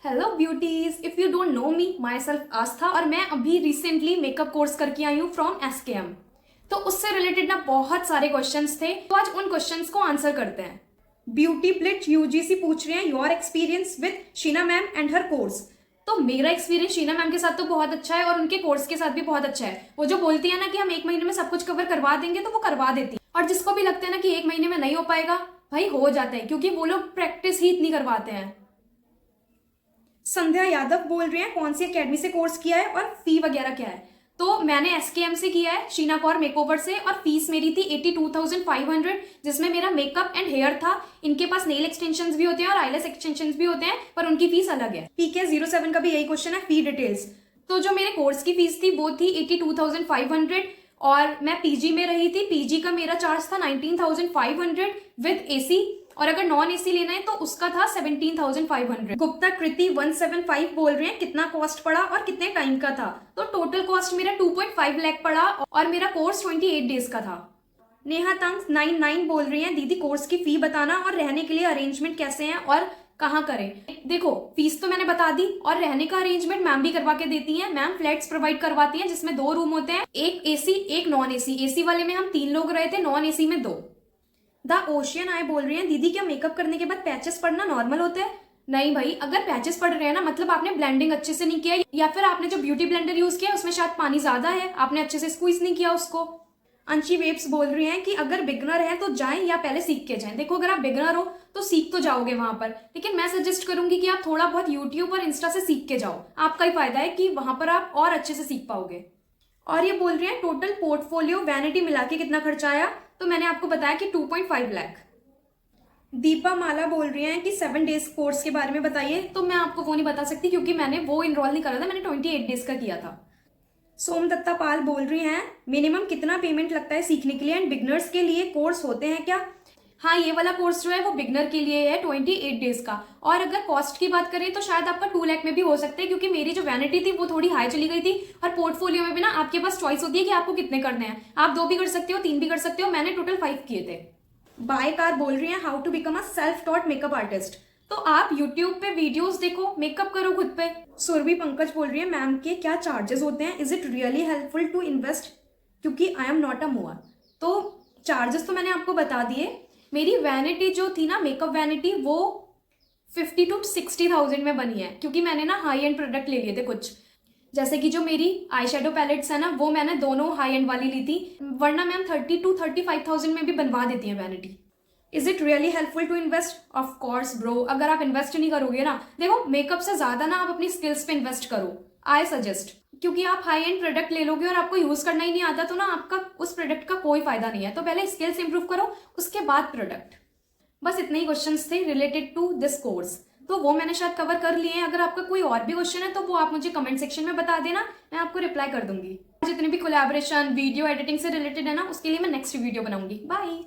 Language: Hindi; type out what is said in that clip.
Hello beauties, if you don't know me, myself Aastha और मैं अभी रिसेंटली मेकअप कोर्स करके आई हूँ फ्रॉम SKM। तो उससे रिलेटेड ना बहुत सारे क्वेश्चंस थे, तो आज उन क्वेश्चंस को आंसर करते हैं। ब्यूटी ब्लिट्ज UGC पूछ रहे हैं your experience with Sheena ma'am and her course. तो मेरा एक्सपीरियंस शीना मैम के साथ तो बहुत अच्छा है और उनके कोर्स के साथ भी बहुत अच्छा है। वो जो बोलती है ना कि हम 1 महीने में सब कुछ कवर करवा देंगे, तो वो करवा देती है। और जिसको भी लगता है ना कि 1 महीने में नहीं हो पाएगा, भाई हो जाता है, क्योंकि वो लोग प्रैक्टिस ही इतनी करवाते हैं। संध्या यादव बोल रहे हैं कौन सी एकेडमी से कोर्स किया है और फी वगैरह क्या है। तो मैंने SKM से किया है, शीना कौर मेकओवर से, और फीस मेरी थी 82,500, जिसमें मेरा मेकअप एंड हेयर था। इनके पास नेल एक्सटेंशंस भी होते हैं और आईलेस एक्सटेंशंस भी होते हैं, पर उनकी फीस अलग है। PK07 का भी यही क्वेश्चन है, फी डिटेल्स। तो जो मेरे कोर्स की फीस थी वो थी 82,500 और मैं PG में रही थी। PG का मेरा चार्ज था 19,500 विद AC, और अगर नॉन AC लेना है तो उसका था 17,500। गुप्ता कृति 175 बोल रहे हैं कितना कॉस्ट पड़ा और कितने टाइम का था। तो टोटल कॉस्ट मेरा 2.5 लाख पड़ा और मेरा कोर्स 28 डेज का था। नेहा तंग 99 बोल रही हैं दीदी कोर्स की फी बताना और रहने के लिए अरेंजमेंट कैसे हैं और कहाँ करें। देखो, फीस तो मैंने बता दी और रहने का अरेंजमेंट मैम भी करवा के देती हैं। मैम फ्लैट्स प्रोवाइड करवाती हैं जिसमें 2 रूम होते हैं, एक AC एक नॉन AC। AC वाले में हम 3 लोग रहे थे, नॉन AC में 2। द ओशियन आई बोल रही हैं दीदी क्या मेकअप करने के बाद पैचेस पड़ना नॉर्मल होता है। नहीं भाई, अगर पैचेस पड़ रहे हैं ना, मतलब आपने ब्लेंडिंग अच्छे से नहीं किया, या फिर आपने जो ब्यूटी ब्लेंडर यूज किया उसमें शायद पानी ज्यादा है, आपने अच्छे से स्क्वीज नहीं किया उसको। अंशी वेब्स बोल रही हैं कि अगर बिगनर है तो जाएं या पहले सीख के जाएं। देखो, अगर आप बिगनर हो तो सीख तो जाओगे वहां पर, लेकिन मैं सजेस्ट करूंगी कि आप थोड़ा बहुत यूट्यूब और इंस्टा से सीख के जाओ। आपका ही फायदा है कि वहां पर आप और अच्छे से सीख पाओगे। और ये बोल रहे हैं टोटल पोर्टफोलियो वैनिटी मिला के कितना खर्चा आया। तो मैंने आपको बताया कि 2.5 लाख। दीपा माला बोल रही हैं कि 7 डेज कोर्स के बारे में बताइए। तो मैं आपको वो नहीं बता सकती क्योंकि मैंने वो इनरोल नहीं करा था, मैंने 28 डेज का किया था। सोम दत्ता पाल बोल रही हैं मिनिमम कितना पेमेंट लगता है सीखने के लिए एंड बिगनर्स के लिए कोर्स होते हैं क्या। हाँ, ये वाला कोर्स जो है वो बिगनर के लिए है, 28 डेज का। और अगर कॉस्ट की बात करें तो शायद आपका 2 लाख में भी हो सकता है, क्योंकि मेरी जो वैनिटी थी वो थोड़ी हाई चली गई थी। और पोर्टफोलियो में भी ना आपके पास चॉइस होती है कि आपको कितने करने हैं। आप 2 भी कर सकते हो, 3 भी कर सकते हो। मैंने टोटल 5 किए थे। बाय कार बोल रही हैं how to become a self taught makeup artist. तो आप यूट्यूब पे वीडियोस देखो, मेकअप करो खुद पे। सुरभि पंकज बोल रही है मैम के क्या चार्जेस होते हैं, is it really helpful to invest, क्योंकि आई एम नॉट अ मूअर। तो चार्जेस तो मैंने आपको बता दिए। मेरी वैनिटी जो थी ना, मेकअप वैनिटी, वो 50 to 60,000 में बनी है, क्योंकि मैंने ना हाई एंड प्रोडक्ट ले लिए थे कुछ। जैसे कि जो मेरी आई शेडो पैलेट्स है ना, वो मैंने दोनों हाई एंड वाली ली थी, वरना मैम 30 to 35,000 में भी बनवा देती है vanity. Is it really helpful to invest? Of course bro, अगर आप इन्वेस्ट नहीं करोगे ना, देखो मेकअप से ज्यादा ना आप अपनी स्किल्स पे इन्वेस्ट करो, आई सजेस्ट। क्योंकि आप हाई एंड प्रोडक्ट ले लोगे और आपको यूज करना ही नहीं आता, तो ना आपका उस प्रोडक्ट का कोई फायदा नहीं है। तो पहले स्किल्स इंप्रूव करो, उसके बाद प्रोडक्ट। बस इतने ही क्वेश्चंस थे रिलेटेड टू दिस कोर्स, तो वो मैंने शायद कवर कर लिए हैं। अगर आपका कोई और भी क्वेश्चन है तो वो आप मुझे कमेंट सेक्शन में बता देना, मैं आपको रिप्लाई कर दूंगी। जितने भी कोलैबोरेशन वीडियो एडिटिंग से रिलेटेड है ना, उसके लिए मैं नेक्स्ट वीडियो बनाऊंगी। बाय।